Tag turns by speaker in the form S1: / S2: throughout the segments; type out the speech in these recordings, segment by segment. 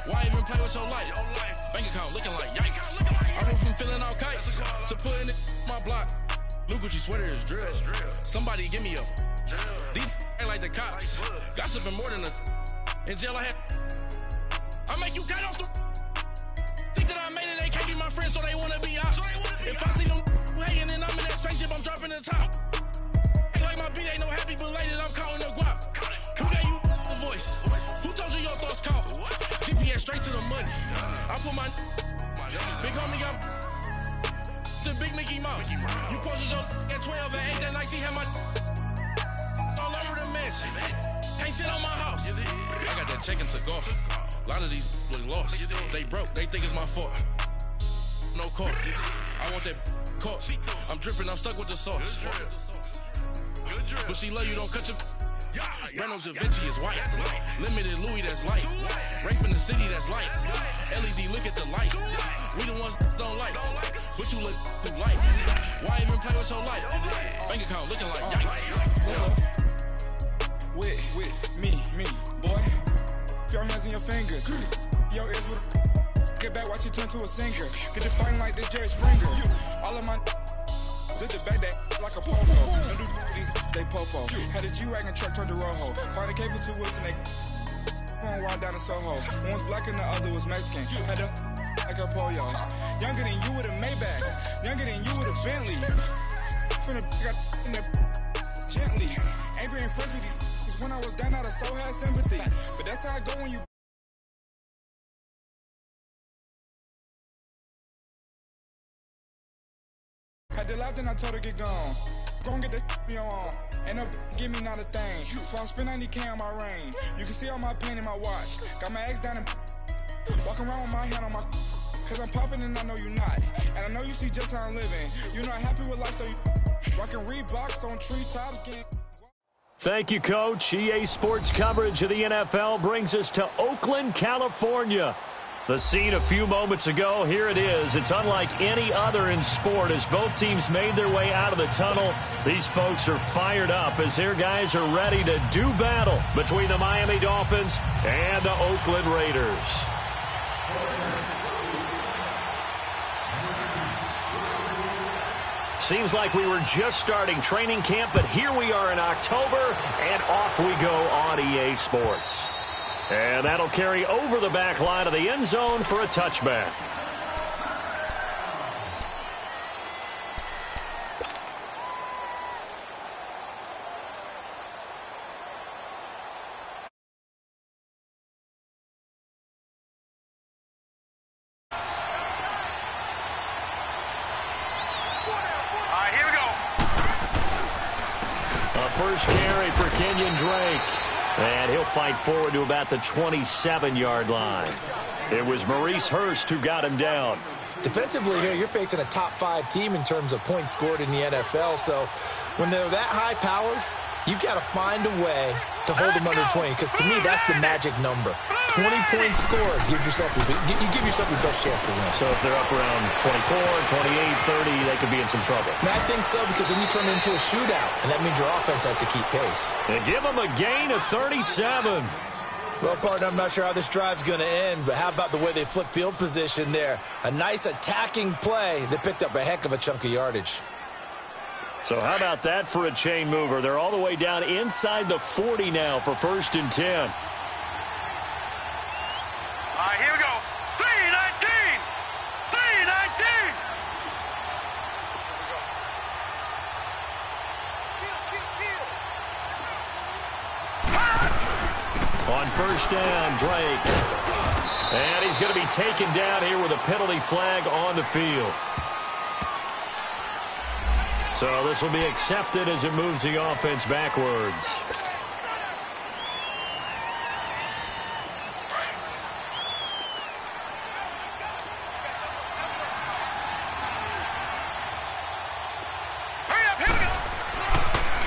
S1: Why even play with your life? Bank account looking like yikes. I went from feeling all kites to putting it in my block. New Gucci sweater is drill. Somebody give me a. These ain't like the cops. Gossiping more than a. In jail I had. I make you cut off the. Think that I made it, they can't be my friends, so they wanna be ops. If I see them hating and I'm in that spaceship, I'm dropping the top. Ain't like my beat ain't no happy belated, I'm counting the guap. Who gave you a voice? Who told you your thoughts count? GPS straight to the money. I put my big homie got the big Mickey Mouse. You posted your at 12 and 8 that night, she had my all over the mansion. Can't sit on my house. I got that check into golf. A lot of these look lost. They broke, they think it's my fault. No court. I want that caught. I'm dripping, I'm stuck with the sauce. But she love you, don't cut your. Breno Da Vinci is white. Limited Louis, that's light. Rape in the city, that's light. LED, look at the light. We the ones don't like. But you look too light. Why even play with your life? Bank account looking like yikes.
S2: With me, boy. Your hands in your fingers. Your ears with a. Get back, watch you turn to a singer. Get to fighting like this Jerry Springer. All of my. Zip the back that like a popo. Don't do these they popo. Had a G-Wagon truck turned to Rojo. Find a cable to wheels and they. Going wild down in Soho. One was black and the other was Mexican. Had a. Like a pollo. Younger than you with a Maybach. Younger than you with a Bentley. From the. Got in the. Gently. Ain't being friends with these. When I was down out of so had sympathy. But that's how I go when you. Had to laugh, then I told her get gone. Gon' get that me on. And up, give me not a thing. So I spend 90K on my range. You can see all my pain in my watch. Got my ex down and walking around with my hand on my. Cause I'm popping and I know you not. And I know you see just how I'm living. You're not happy with life, so you rockin' Reeboks on treetops getting.
S3: Thank you, Coach. EA Sports coverage of the NFL brings us to Oakland, California. The scene a few moments ago, here it is. It's unlike any other in sport as both teams made their way out of the tunnel. These folks are fired up as their guys are ready to do battle between the Miami Dolphins and the Oakland Raiders. Seems like we were just starting training camp, but here we are in October, and off we go on EA Sports. And that'll carry over the back line of the end zone for a touchback. First carry for Kenyon Drake. And he'll fight forward to about the 27-yard line. It was Maurice Hurst who got him down.
S4: Defensively here, you're facing a top-5 team in terms of points scored in the NFL. So when they're that high-powered, you've got to find a way to hold them under 20. Because to me, that's the magic number. 20 points scored gives yourself you give yourself your best chance to win.
S3: So if they're up around 24, 28, 30, they could be in some trouble.
S4: And I think so, because then you turn it into a shootout, and that means your offense has to keep pace.
S3: And give them a gain of 37.
S4: Well, partner, I'm not sure how this drive's going to end, but how about the way they flip field position there? A nice attacking play that picked up a heck of a chunk of yardage.
S3: So how about that for a chain mover? They're all the way down inside the 40 now for 1st and 10.
S5: All right, here we go. 319! 319!
S3: On 1st down, Drake. And he's going to be taken down here with a penalty flag on the field. So this will be accepted as it moves the offense backwards.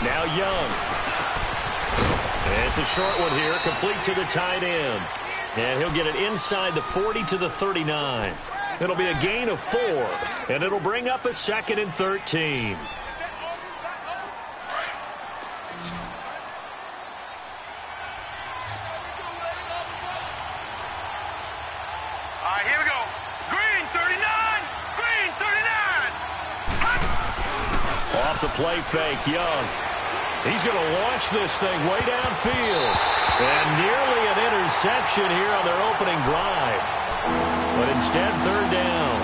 S3: Now Young. It's a short one here, complete to the tight end. And he'll get it inside the 40 to the 39. It'll be a gain of 4, and it'll bring up a 2nd and 13. Off the play fake, Young. He's going to launch this thing way downfield. And nearly an interception here on their opening drive. But instead, third down.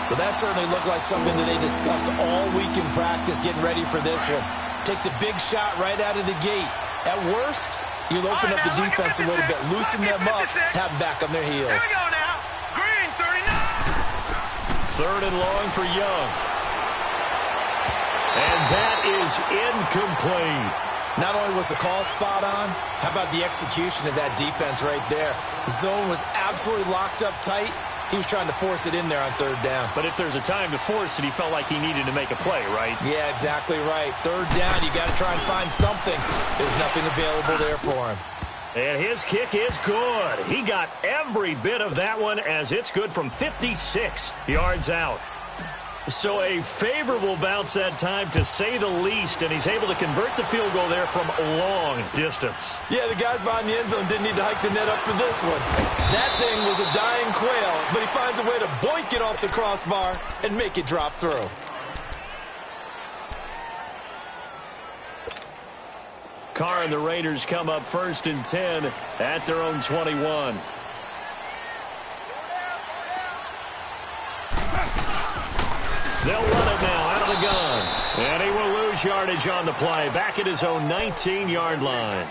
S4: Well, that certainly looked like something that they discussed all week in practice getting ready for this one. Take the big shot right out of the gate. At worst, you'll open up the defense a little bit, loosen them up, have them back on their heels.
S5: Here we go now. Green, 39.
S3: Third and long for Young. And that is incomplete.
S4: Not only was the call spot on, how about the execution of that defense right there? The zone was absolutely locked up tight. He was trying to force it in there on third down.
S3: But if there's a time to force it, he felt like he needed to make a play, right?
S4: Yeah, exactly right. Third down, you got to try and find something. There's nothing available there for him.
S3: And his kick is good. He got every bit of that one as it's good from 56 yards out. So a favorable bounce that time, to say the least, and he's able to convert the field goal there from a long distance.
S4: Yeah, the guys behind the end zone didn't need to hike the net up for this one. That thing was a dying quail, but he finds a way to boink it off the crossbar and make it drop through.
S3: Carr and the Raiders come up 1st and 10 at their own 21. They'll run it now out of the gun. And he will lose yardage on the play. Back at his own 19-yard line.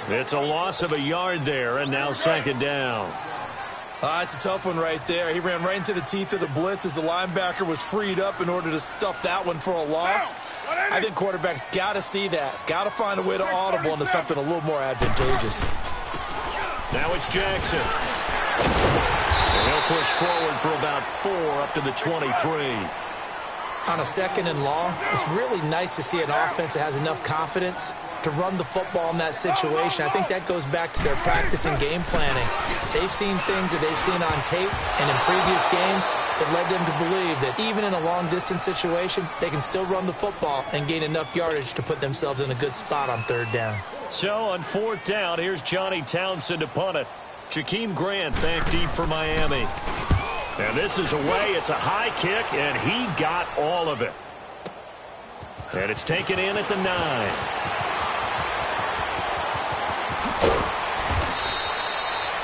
S3: It's a loss of a yard there, and now second down.
S4: It's a tough one right there. He ran right into the teeth of the blitz as the linebacker was freed up in order to stuff that one for a loss. I think quarterbacks got to see that. Got to find a way to audible into something a little more advantageous.
S3: Now it's Jackson. And he'll push forward for about 4 up to the 23.
S4: On a second and long, it's really nice to see an offense that has enough confidence to run the football in that situation. I think that goes back to their practice and game planning. They've seen things that they've seen on tape and in previous games that led them to believe that even in a long-distance situation, they can still run the football and gain enough yardage to put themselves in a good spot on third down.
S3: So on 4th down, here's Johnny Townsend to punt it. Jakeem Grant back deep for Miami. And this is away. It's a high kick, and he got all of it. And it's taken in at the 9.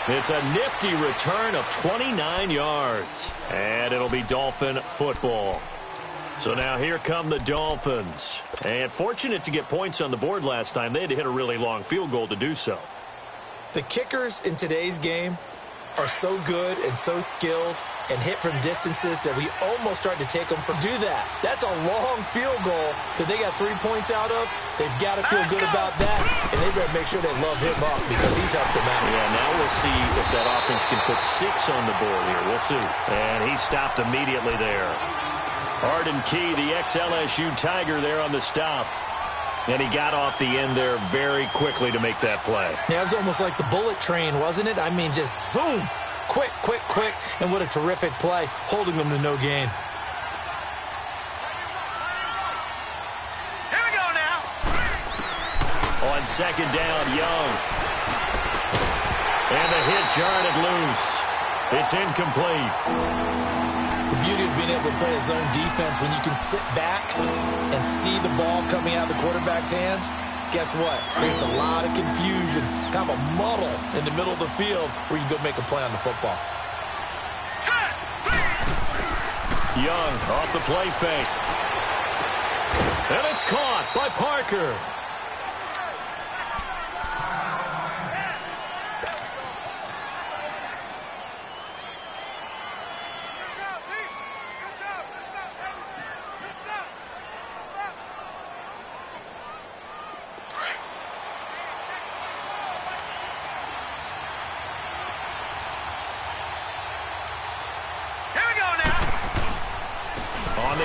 S3: It's a nifty return of 29 yards. And it'll be Dolphin football. So now here come the Dolphins. And fortunate to get points on the board last time. They had to hit a really long field goal to do so.
S4: The kickers in today's game are so good and so skilled and hit from distances that we almost start to take them for do that. That's a long field goal that they got 3 points out of. They've got to feel good about that, and they better make sure they love him up because he's helped them out.
S3: Yeah, now we'll see if that offense can put 6 on the board here. We'll see. And he stopped immediately there. Arden Key, the ex-LSU Tiger there on the stop. And he got off the end there very quickly to make that play.
S4: Yeah, it was almost like the bullet train, wasn't it? I mean, just zoom. Quick, quick, quick. And what a terrific play, holding them to no gain.
S5: Here we go now.
S3: On second down, Young. And the hit jarred it loose. It's incomplete.
S4: The beauty of being able to play a zone defense when you can sit back and see the ball coming out of the quarterback's hands, guess what? Creates a lot of confusion, kind of a muddle in the middle of the field where you can go make a play on the football.
S3: Young off the play fake. And it's caught by Parker.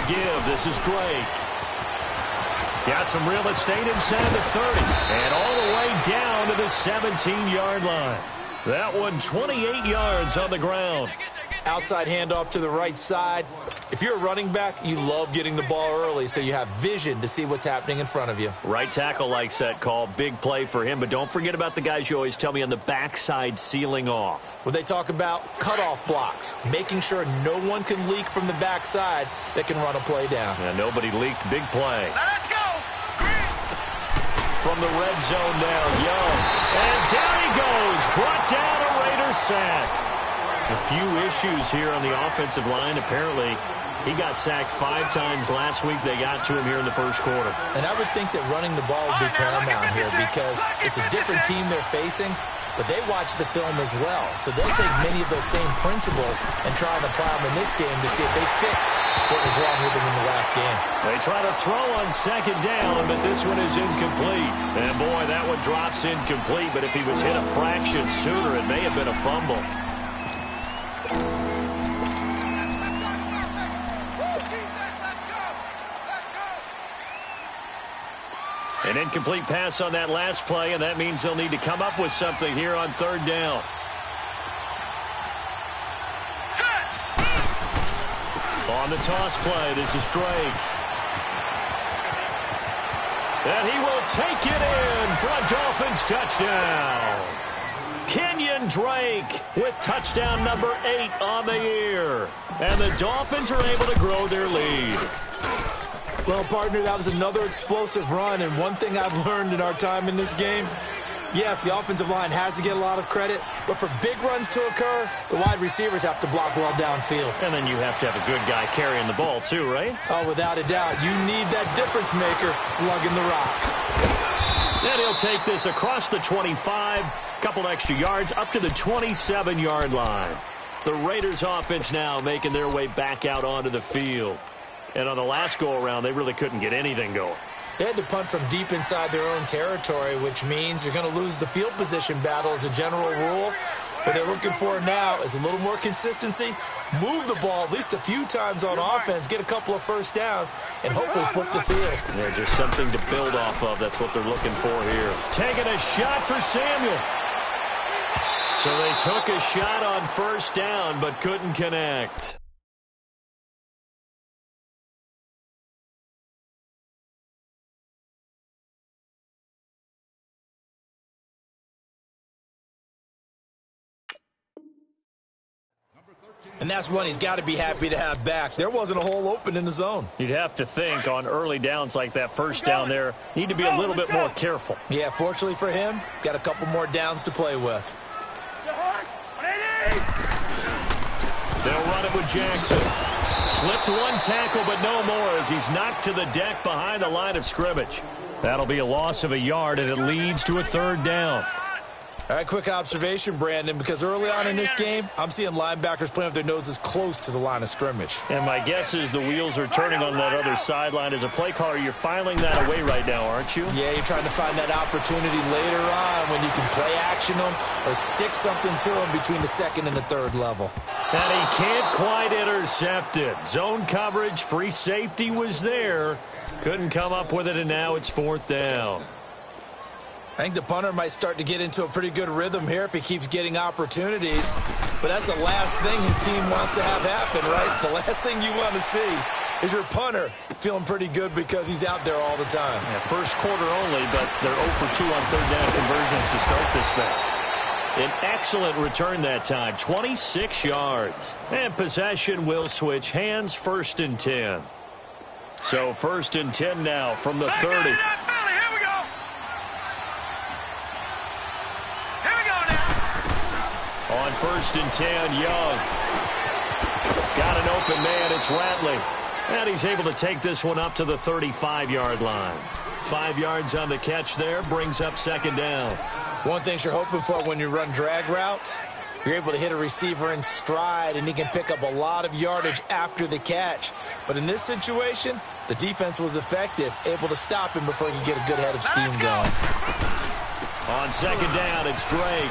S3: Give. This is Drake. Got some real estate inside the 30 and all the way down to the 17-yard line. That one 28 yards on the ground.
S4: Outside handoff to the right side. If you're a running back, you love getting the ball early so you have vision to see what's happening in front of you.
S3: Right tackle likes that call. Big play for him. But don't forget about the guys you always tell me on the backside sealing off.
S4: When they talk about cutoff blocks, making sure no one can leak from the backside that can run a play down.
S3: Yeah, nobody leaked. Big play.
S5: Now let's go.
S3: From the red zone now, Young. And down he goes. Brought down a Raider sack. A few issues here on the offensive line. Apparently, he got sacked 5 times last week. They got to him here in the first quarter.
S4: And I would think that running the ball would be paramount here because it's a different team they're facing, but they watch the film as well. So they'll take many of those same principles and try and apply them in this game to see if they fixed what was wrong with them in the last game.
S3: They try to throw on second down, but this one is incomplete. And, boy, that one drops incomplete. But if he was hit a fraction sooner, it may have been a fumble. An incomplete pass on that last play, and that means they'll need to come up with something here on third down. On the toss play, this is Drake. And he will take it in for a Dolphins touchdown. Kenyon Drake with touchdown number 8 on the year. And the Dolphins are able to grow their lead.
S4: Well, partner, that was another explosive run, and one thing I've learned in our time in this game, yes, the offensive line has to get a lot of credit, but for big runs to occur, the wide receivers have to block well downfield.
S3: And then you have to have a good guy carrying the ball too, right?
S4: Oh, without a doubt. You need that difference maker lugging the rock.
S3: And he'll take this across the 25, couple extra yards, up to the 27-yard line. The Raiders offense now making their way back out onto the field. And on the last go-around, they really couldn't get anything going.
S4: They had to punt from deep inside their own territory, which means you're going to lose the field position battle as a general rule. What they're looking for now is a little more consistency, move the ball at least a few times on offense, get a couple of first downs, and hopefully flip the field.
S3: Yeah, just something to build off of. That's what they're looking for here. Taking a shot for Samuel. So they took a shot on first down, but couldn't connect.
S4: And that's one he's got to be happy to have back. There wasn't a hole open in the zone.
S3: You'd have to think on early downs like that first down there, need to be a little bit more careful.
S4: Yeah, fortunately for him, got a couple more downs to play with.
S3: They'll run it with Jackson. Slipped one tackle, but no more as he's knocked to the deck behind the line of scrimmage. That'll be a loss of a yard, and it leads to a third down.
S4: All right, quick observation, Brandon, because early on in this game, I'm seeing linebackers playing with their noses close to the line of scrimmage.
S3: And my guess is the wheels are turning on that other sideline. As a play caller, you're filing that away right now, aren't you?
S4: Yeah, you're trying to find that opportunity later on when you can play action them or stick something to them between the second and the third level.
S3: And he can't quite intercept it. Zone coverage, free safety was there. Couldn't come up with it, and now it's fourth down.
S4: I think the punter might start to get into a pretty good rhythm here if he keeps getting opportunities. But that's the last thing his team wants to have happen, right? The last thing you want to see is your punter feeling pretty good because he's out there all the time.
S3: Yeah, first quarter only, but they're 0 for 2 on third down conversions to start this thing. An excellent return that time, 26 yards. And possession will switch hands, 1st and 10. So 1st and 10 now from the 30. On 1st and 10, Young. Got an open man, it's Ratley. And he's able to take this one up to the 35-yard line. 5 yards on the catch there, brings up 2nd down.
S4: One thing you're hoping for when you run drag routes, you're able to hit a receiver in stride, and he can pick up a lot of yardage after the catch. But in this situation, the defense was effective, able to stop him before he could get a good head of steam going.
S3: On 2nd down, it's Drake.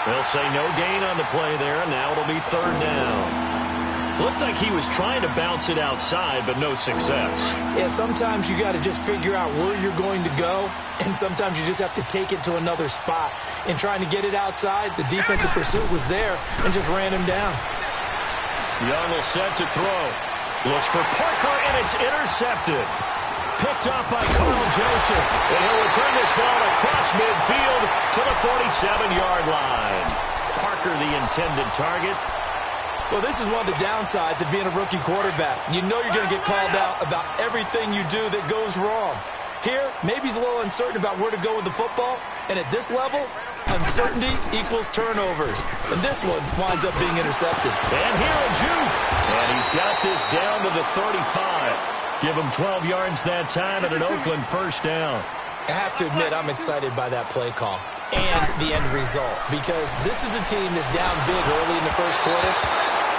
S3: They'll say no gain on the play there, and now it'll be 3rd down. Looked like he was trying to bounce it outside, but no success.
S4: Yeah, sometimes you got to just figure out where you're going to go, and sometimes you just have to take it to another spot. In trying to get it outside, the defensive pursuit was there and just ran him down.
S3: Young will set to throw. Looks for Parker, and it's intercepted. Picked up by Carl Joseph, and he'll return this ball across midfield to the 47-yard line. Parker, the intended target.
S4: Well, this is one of the downsides of being a rookie quarterback. You know you're going to get called out about everything you do that goes wrong. Here, maybe he's a little uncertain about where to go with the football, and at this level, uncertainty equals turnovers. And this one winds up being intercepted.
S3: And here a juke. And he's got this down to the 35. Give him 12 yards that time and an Oakland first down.
S4: I have to admit, I'm excited by that play call and the end result, because this is a team that's down big early in the first quarter,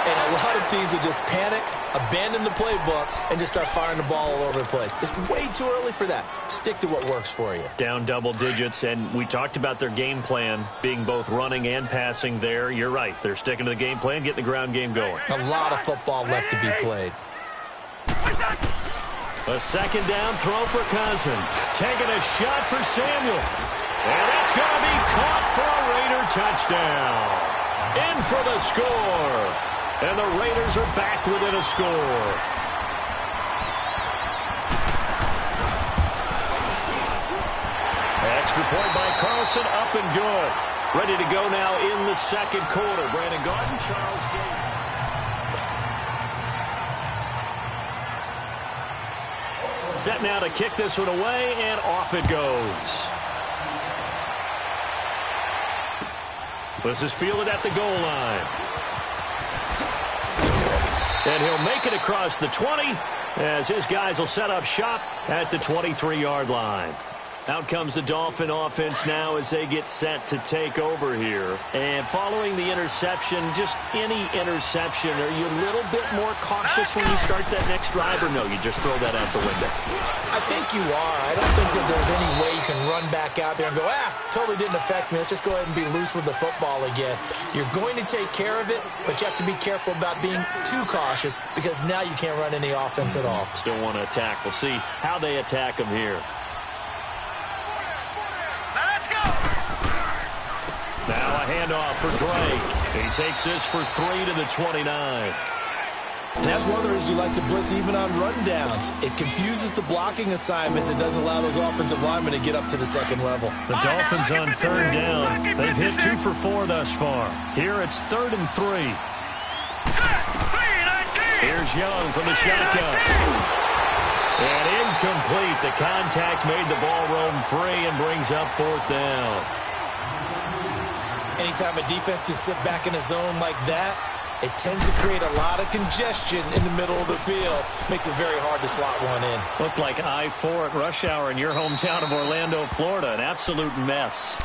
S4: and a lot of teams will just panic, abandon the playbook, and just start firing the ball all over the place. It's way too early for that. Stick to what works for you.
S3: Down double digits, and we talked about their game plan being both running and passing there. You're right. They're sticking to the game plan, getting the ground game going.
S4: A lot of football left to be played.
S3: A second down throw for Cousins. Taking a shot for Samuel. And that's going to be caught for a Raider touchdown. In for the score. And the Raiders are back within a score. Extra point by Carlson, up and good. Ready to go now in the second quarter. Brandon Garden, Charles Davis. Set now to kick this one away, and off it goes. This is fielded at the goal line. And he'll make it across the 20 as his guys will set up shop at the 23-yard line. Out comes the Dolphin offense now as they get set to take over here. And following the interception, just any interception, are you a little bit more cautious when you start that next drive, or no, you just throw that out the window?
S4: I think you are. I don't think that there's any way you can run back out there and go, totally didn't affect me. Let's just go ahead and be loose with the football again. You're going to take care of it, but you have to be careful about being too cautious, because now you can't run any offense at all.
S3: Still want to attack. We'll see how they attack them here. Now a handoff for Drake. He takes this for 3 to the 29.
S4: And that's one of the reasons you like to blitz even on rundowns. It confuses the blocking assignments. It doesn't allow those offensive linemen to get up to the second level.
S3: The Dolphins on third down. They've hit 2 for 4 thus far. Here it's 3rd and 3. Here's Young from the shotgun. And incomplete. The contact made the ball roam free and brings up 4th down.
S4: Anytime a defense can sit back in a zone like that, it tends to create a lot of congestion in the middle of the field. Makes it very hard to slot one in.
S3: Looked like I-4 at rush hour in your hometown of Orlando, Florida. An absolute mess.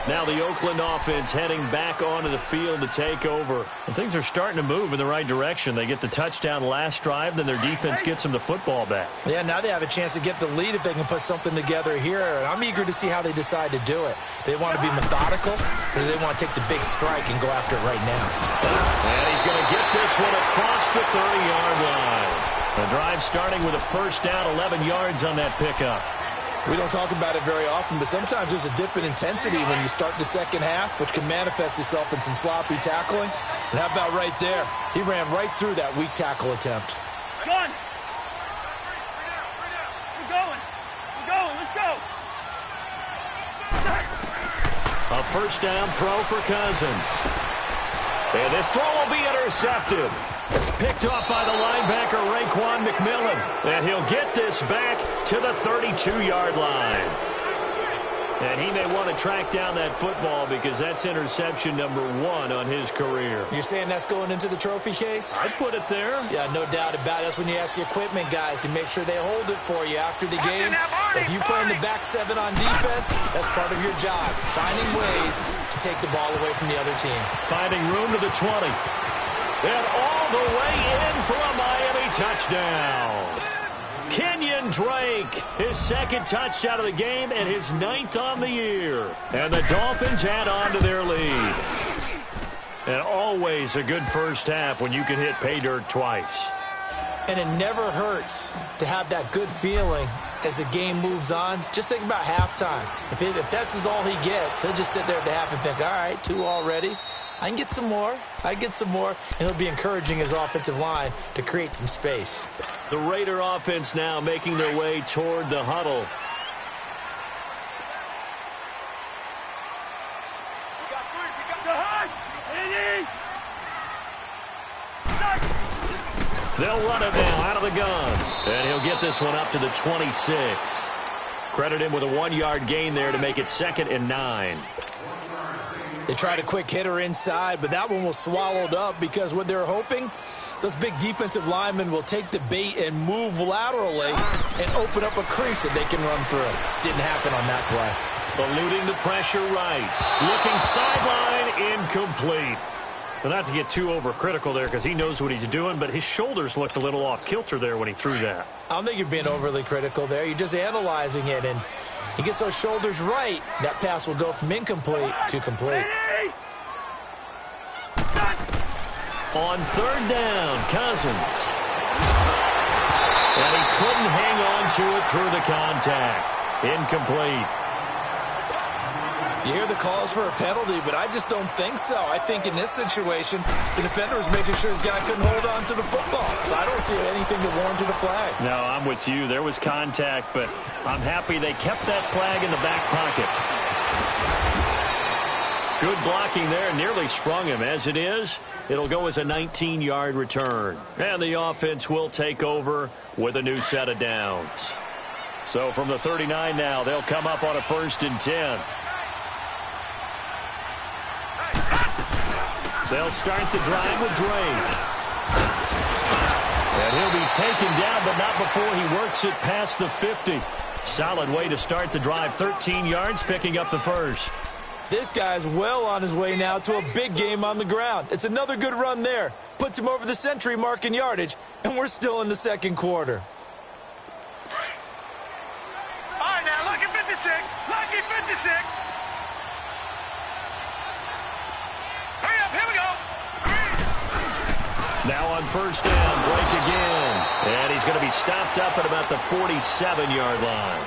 S3: Now the Oakland offense heading back onto the field to take over. And things are starting to move in the right direction. They get the touchdown last drive, then their defense gets them the football back.
S4: Yeah, now they have a chance to get the lead if they can put something together here. And I'm eager to see how they decide to do it. Do they want to be methodical, or do they want to take the big strike and go after it right now?
S3: And he's going to get this one across the 30-yard line. The drive starting with a first down, 11 yards on that pickup.
S4: We don't talk about it very often, but sometimes there's a dip in intensity when you start the second half, which can manifest itself in some sloppy tackling. And how about right there? He ran right through that weak tackle attempt.
S5: One. We're going. Let's go.
S3: A first down throw for Cousins. And this throw will be intercepted. Picked off by the linebacker, Raekwon McMillan. And he'll get this back to the 32-yard line. And he may want to track down that football because that's interception number 1 on his career.
S4: You're saying that's going into the trophy case?
S3: I'd put it there.
S4: Yeah, no doubt about it. That's when you ask the equipment guys to make sure they hold it for you after the game. If you play in the back 7 on defense, that's part of your job. Finding ways to take the ball away from the other team.
S3: Finding room to the 20. And all the way in for a Miami touchdown. Kenyon Drake, his second touchdown of the game and his 9th on the year. And the Dolphins add on to their lead. And all always a good first half when you can hit pay dirt twice.
S4: And it never hurts to have that good feeling as the game moves on. Just think about halftime. If that's all he gets, he'll just sit there at the half and think, all right, 2 already. I can get some more. And he'll be encouraging his offensive line to create some space.
S3: The Raider offense now making their way toward the huddle. They'll run it now out of the gun. And he'll get this one up to the 26. Credit him with a 1-yard gain there to make it 2nd and 9.
S4: They tried a quick hitter inside, but that one was swallowed up because what they're hoping, those big defensive linemen will take the bait and move laterally and open up a crease that they can run through. Didn't happen on that play.
S3: Eluding the pressure right. Looking sideline, incomplete. But not to get too overcritical there because he knows what he's doing, but his shoulders looked a little off kilter there when he threw that.
S4: I don't think you're being overly critical there. You're just analyzing it, and he gets those shoulders right. That pass will go from incomplete to complete.
S3: On 3rd down, Cousins. And he couldn't hang on to it through the contact. Incomplete.
S4: You hear the calls for a penalty, but I just don't think so. I think in this situation, the defender was making sure his guy couldn't hold on to the football. So I don't see anything to warrant a flag.
S3: No, I'm with you. There was contact, but I'm happy they kept that flag in the back pocket. Good blocking there. Nearly sprung him. As it is, it'll go as a 19-yard return. And the offense will take over with a new set of downs. So from the 39 now, they'll come up on a 1st and 10. They'll start the drive with Drake. And he'll be taken down, but not before he works it past the 50. Solid way to start the drive. 13 yards, picking up the first.
S4: This guy's well on his way now to a big game on the ground. It's another good run there. Puts him over the century mark in yardage, and we're still in the 2nd quarter.
S5: All right, now, lucky 56. Lucky 56.
S3: Now on 1st down, Drake again. And he's going to be stopped up at about the 47-yard line.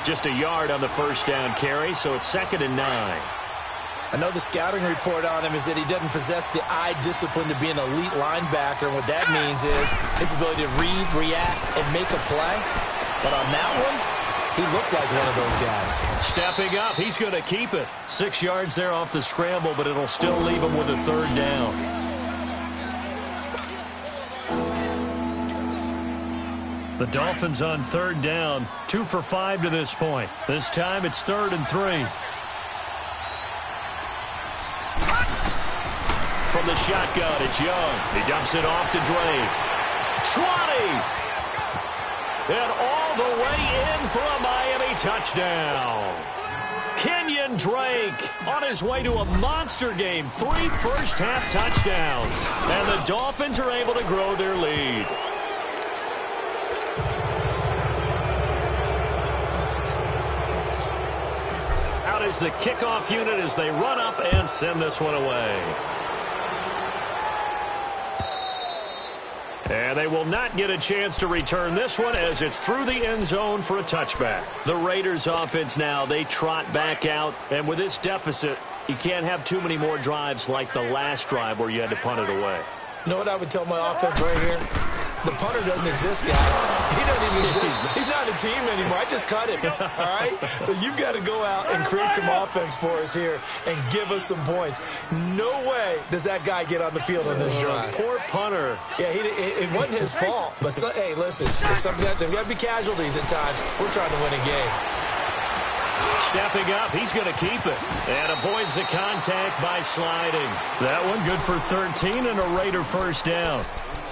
S3: Just a yard on the 1st down carry, so it's 2nd and 9.
S4: I know the scouting report on him is that he doesn't possess the eye discipline to be an elite linebacker. And what that means is his ability to read, react, and make a play. But on that one, he looked like one of those guys.
S3: Stepping up, he's going to keep it. 6 yards there off the scramble, but it'll still leave him with a 3rd down. The Dolphins on 3rd down, 2 for 5 to this point. This time it's 3rd and 3. From the shotgun, it's Young. He dumps it off to Drake. 20! And all the way in for a Miami touchdown. Kenyon Drake on his way to a monster game. 3 first-half touchdowns. And the Dolphins are able to grow their lead. Out is the kickoff unit as they run up and send this one away. And they will not get a chance to return this one as it's through the end zone for a touchback. The Raiders offense now, they trot back out. And with this deficit, you can't have too many more drives like the last drive where you had to punt it away.
S4: You know what I would tell my offense right here? The punter doesn't exist, guys. He doesn't even exist. He's not a team anymore. I just cut him, all right? So you've got to go out and create some offense for us here and give us some points. No way does that guy get on the field on this drive.
S3: Poor punter.
S4: Yeah, it wasn't his fault. But, hey, listen, there's got to be casualties at times. We're trying to win a game.
S3: Stepping up, he's going to keep it. And avoids the contact by sliding. That one good for 13 and a Raider 1st down.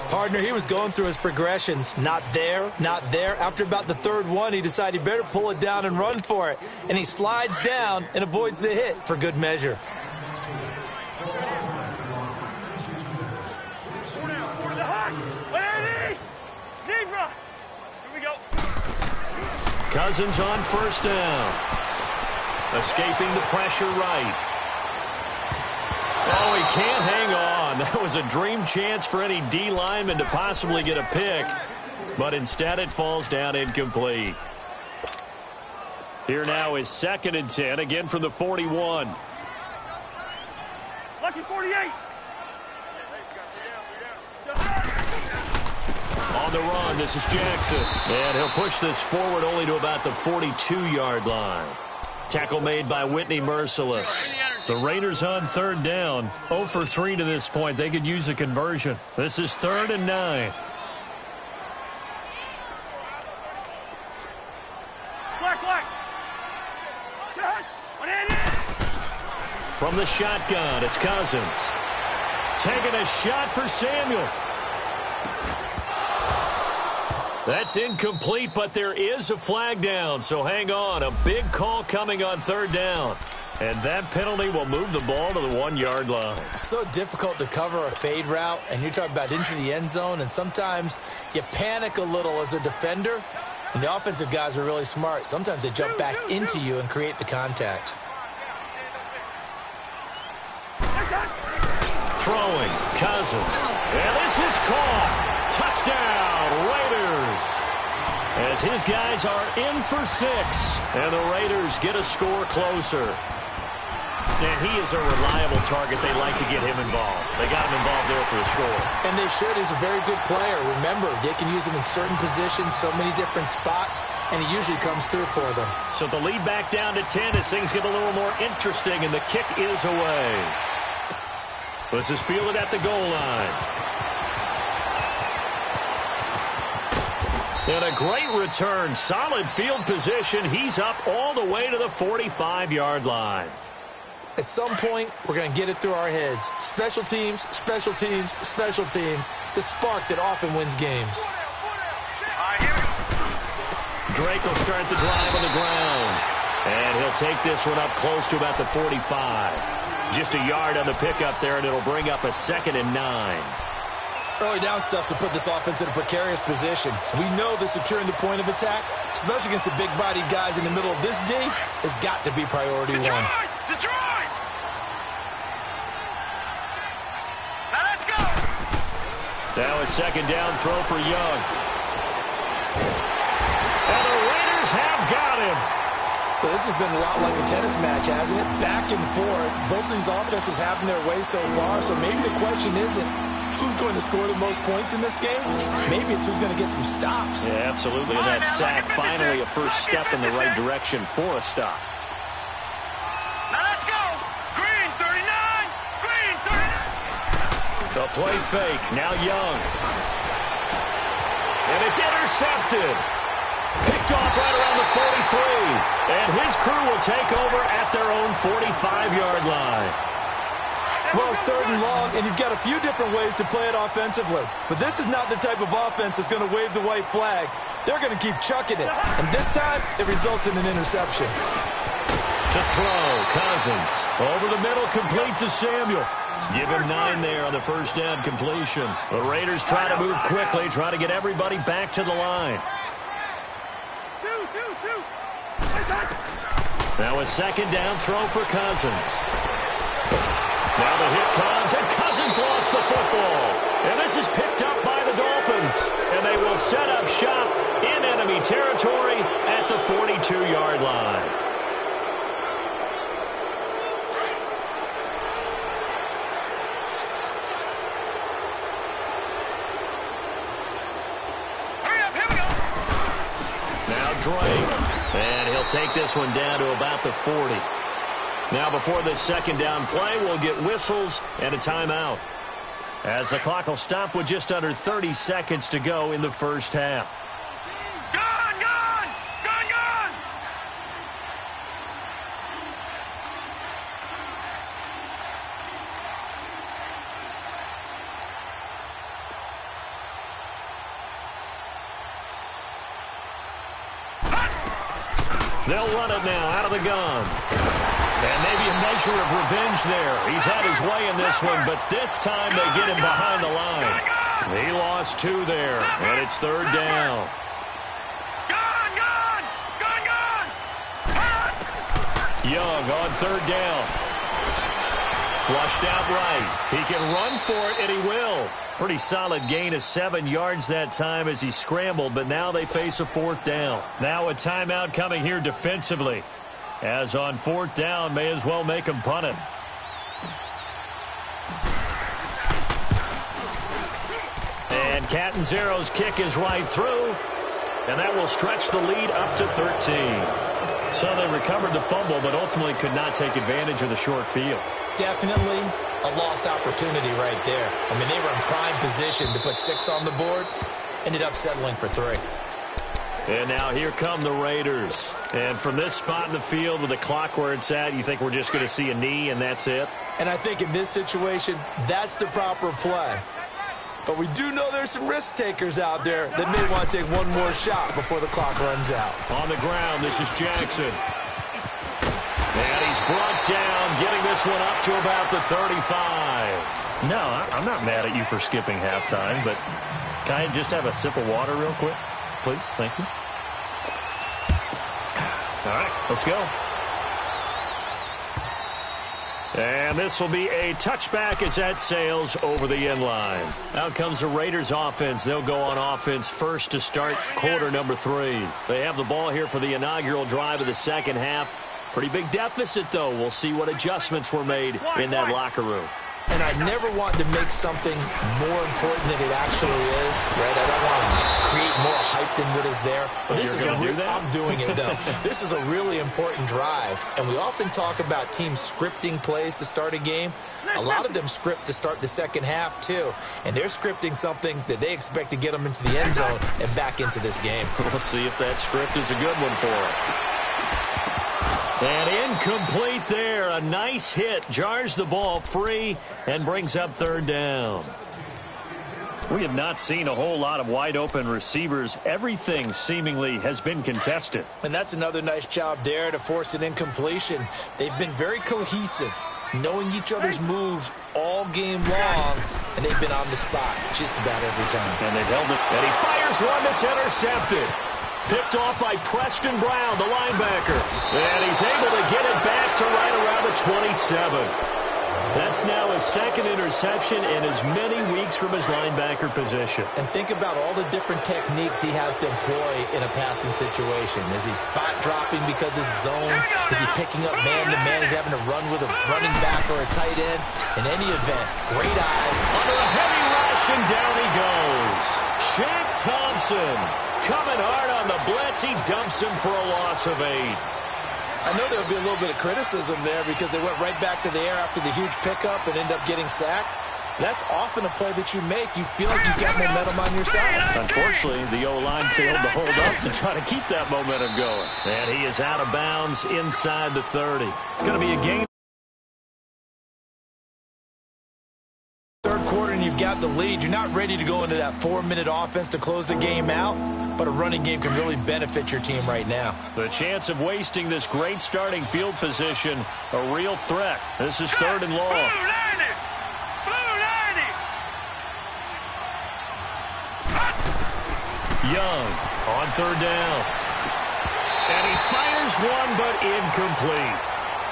S4: Partner, he was going through his progressions. Not there, not there. After about the 3rd one, he decided he better pull it down and run for it. And he slides down and avoids the hit for good measure.
S3: Cousins on 1st down. Escaping the pressure right. Oh, he can't hang on. That was a dream chance for any D lineman to possibly get a pick, but instead it falls down incomplete. Here now is 2nd and 10, again from the 41.
S5: Lucky 48.
S3: On the run, this is Jackson. And he'll push this forward only to about the 42-yard line. Tackle made by Whitney Merciless. The Raiders on 3rd down. 0 for 3 to this point. They could use a conversion. This is 3rd and 9. From the shotgun, it's Cousins. Taking a shot for Samuel. That's incomplete, but there is a flag down, so hang on. A big call coming on 3rd down. And that penalty will move the ball to the 1-yard line.
S4: It's so difficult to cover a fade route, and you're talking about into the end zone, and sometimes you panic a little as a defender, and the offensive guys are really smart. Sometimes they jump back into you and create the contact.
S3: Throwing, Cousins. And this is caught. Touchdown, Raiders. As his guys are in for 6. And the Raiders get a score closer. And he is a reliable target. They like to get him involved. They got him involved there for a score.
S4: And they should. He's a very good player. Remember, they can use him in certain positions, so many different spots, and he usually comes through for them.
S3: So the lead back down to 10 as things get a little more interesting, and the kick is away. This is fielded at the goal line. And a great return. Solid field position. He's up all the way to the 45-yard line.
S4: At some point, we're going to get it through our heads. Special teams, special teams, special teams. The spark that often wins games.
S3: Drake will start the drive on the ground. And he'll take this one up close to about the 45. Just a yard on the pickup there, and it'll bring up a 2nd and 9.
S4: Early down stuff to put this offense in a precarious position. We know that securing the point of attack, especially against the big-bodied guys in the middle of this D, has got to be priority one.
S5: Detroit! Now let's go!
S3: Now a 2nd down throw for Young. And the Raiders have got him.
S4: So this has been a lot like a tennis match, hasn't it? Back and forth. Both these offenses having their way so far, so maybe the question isn't who's going to score the most points in this game. Maybe it's who's going to get some stops.
S3: Yeah, absolutely. And that sack, finally a first step in the right direction for a stop.
S5: Now let's go! Green 39! Green 39!
S3: The play fake. Now Young. And it's intercepted. Picked off right around the 43. And his crew will take over at their own 45-yard line.
S4: Well, it's 3rd and long, and you've got a few different ways to play it offensively. But this is not the type of offense that's going to wave the white flag. They're going to keep chucking it. And this time, it results in an interception.
S3: To throw, Cousins. Over the middle, complete to Samuel. Give him 9 there on the first down completion. The Raiders try to move quickly, try to get everybody back to the line. Now a 2nd down throw for Cousins. Now the hit comes, and Cousins lost the football. And this is picked up by the Dolphins. And they will set up shop in enemy territory at the 42-yard line.
S5: Hurry up, here we go!
S3: Now Drake. And he'll take this one down to about the 40. Now before this 2nd down play, we'll get whistles and a timeout, as the clock will stop with just under 30 seconds to go in the first half.
S5: Gone! Gone! Gone! Gone!
S3: They'll run it now out of the gun. And maybe a measure of revenge there. He's had his way in this one, but this time they get him behind the line. He lost 2 there, and it's 3rd down.
S5: Gone! Gone! Gone! Gone!
S3: Young on 3rd down. Flushed out right. He can run for it, and he will. Pretty solid gain of 7 yards that time as he scrambled, but now they face a 4th down. Now a timeout coming here defensively. As on 4th down, may as well make him punt it. And Catanzaro's kick is right through, and that will stretch the lead up to 13. So they recovered the fumble, but ultimately could not take advantage of the short field.
S4: Definitely a lost opportunity right there. I mean, they were in prime position to put 6 on the board. Ended up settling for 3.
S3: And now here come the Raiders. And from this spot in the field with the clock where it's at, you think we're just going to see a knee and that's it?
S4: And I think in this situation, that's the proper play. But we do know there's some risk takers out there that may want to take one more shot before the clock runs out.
S3: On the ground, this is Jackson. And he's brought down, getting this one up to about the 35. No, I'm not mad at you for skipping halftime, but can I just have a sip of water real quick? Please, thank you. All right, let's go. And this will be a touchback as that sails over the end line. Out comes the Raiders offense. They'll go on offense first to start quarter number 3. They have the ball here for the inaugural drive of the second half. Pretty big deficit, though. We'll see what adjustments were made in that locker room.
S4: And I never want to make something more important than it actually is, right? I don't want to create more hype than what is there. But this is I'm doing it, though. This is a really important drive. And we often talk about teams scripting plays to start a game. A lot of them script to start the second half, too. And they're scripting something that they expect to get them into the end zone and back into this game.
S3: We'll see if that script is a good one for them. And incomplete there. A nice hit. Jars the ball free and brings up 3rd down. We have not seen a whole lot of wide open receivers. Everything seemingly has been contested.
S4: And that's another nice job there to force an incompletion. They've been very cohesive, knowing each other's moves all game long, and they've been on the spot just about every time.
S3: And they've held it. And he fires one that's intercepted. Picked off by Preston Brown, the linebacker. And he's able to get it back to right around the 27. That's now his 2nd interception in as many weeks from his linebacker position.
S4: And think about all the different techniques he has to employ in a passing situation. Is he spot dropping because it's zone? Is he picking up man-to-man? Is he having to run with a running back or a tight end? In any event, great eyes.
S3: Under a heavy rush, and down he goes. Shaq Thompson coming hard on the blitz. He dumps him for a loss of 8.
S4: I know there'll be a little bit of criticism there because they went right back to the air after the huge pickup and end up getting sacked. That's often a play that you make. You feel like you've got momentum on your side.
S3: Unfortunately, the O-line failed to hold up and try to keep that momentum going. And he is out of bounds inside the 30. It's going to be a gain.
S4: Third quarter and you've got the lead. You're not ready to go into that 4-minute offense to close the game out, but a running game can really benefit your team right now.
S3: The chance of wasting this great starting field position, a real threat. This is 3rd and long.
S5: Blue 90.
S3: Young on 3rd down. And he fires one, but incomplete.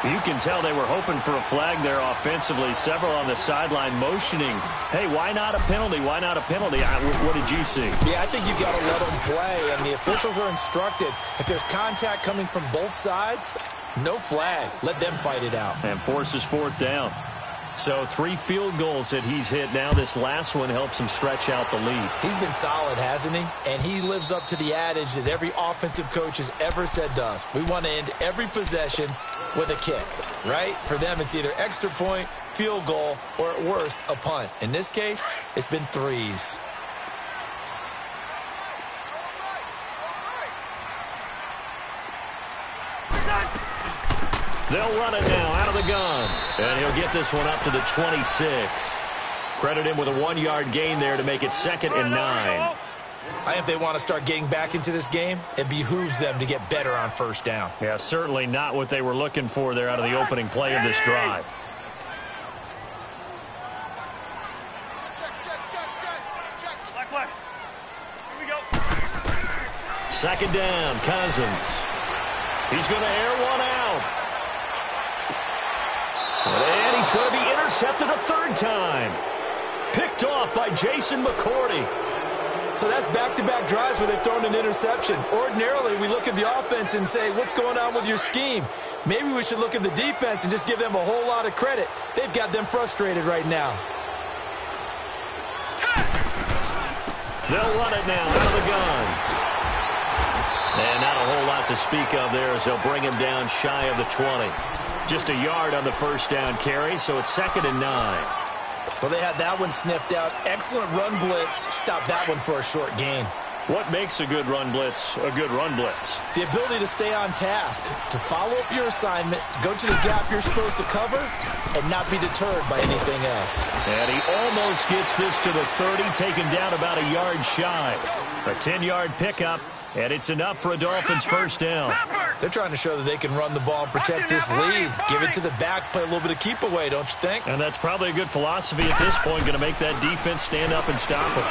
S3: You can tell they were hoping for a flag there offensively. Several on the sideline motioning, hey, why not a penalty? Why not a penalty? What did you see?
S4: Yeah, I think you've got to let them play, and the officials are instructed. If there's contact coming from both sides, no flag. Let them fight it out.
S3: And forces 4th down. So 3 field goals that he's hit. Now this last one helps him stretch out the lead.
S4: He's been solid, hasn't he? And he lives up to the adage that every offensive coach has ever said to us. We want to end every possession with a kick, right? For them, it's either extra point, field goal, or at worst, a punt. In this case, it's been 3s.
S3: They'll run it now out of the gun. And he'll get this one up to the 26. Credit him with a 1-yard gain there to make it 2nd and 9.
S4: I think if they want to start getting back into this game, it behooves them to get better on 1st down.
S3: Yeah, certainly not what they were looking for there out of the opening play of this drive.
S5: Here we go.
S3: 2nd down, Cousins. He's going to air one out. And he's going to be intercepted. time. Picked off by Jason McCourty.
S4: So that's back-to-back drives where they've thrown an interception. Ordinarily, we look at the offense and say, what's going on with your scheme? Maybe we should look at the defense and just give them a whole lot of credit. They've got them frustrated right now.
S3: They'll run it now out of the gun. And not a whole lot to speak of there as they'll bring him down shy of the 20. Just a yard on the first down carry, so it's 2nd and 9.
S4: Well, they had that one sniffed out. Excellent run blitz. Stop that one for a short gain.
S3: What makes a good run blitz a good run blitz?
S4: The ability to stay on task, to follow up your assignment, go to the gap you're supposed to cover, and not be deterred by anything else.
S3: And he almost gets this to the 30, taken down about a yard shy. A 10-yard pickup, and it's enough for a Dolphins first down.
S4: They're trying to show that they can run the ball and protect this lead. Give it to the backs, play a little bit of keep away, don't you think?
S3: And that's probably a good philosophy at this point, going to make that defense stand up and stop them.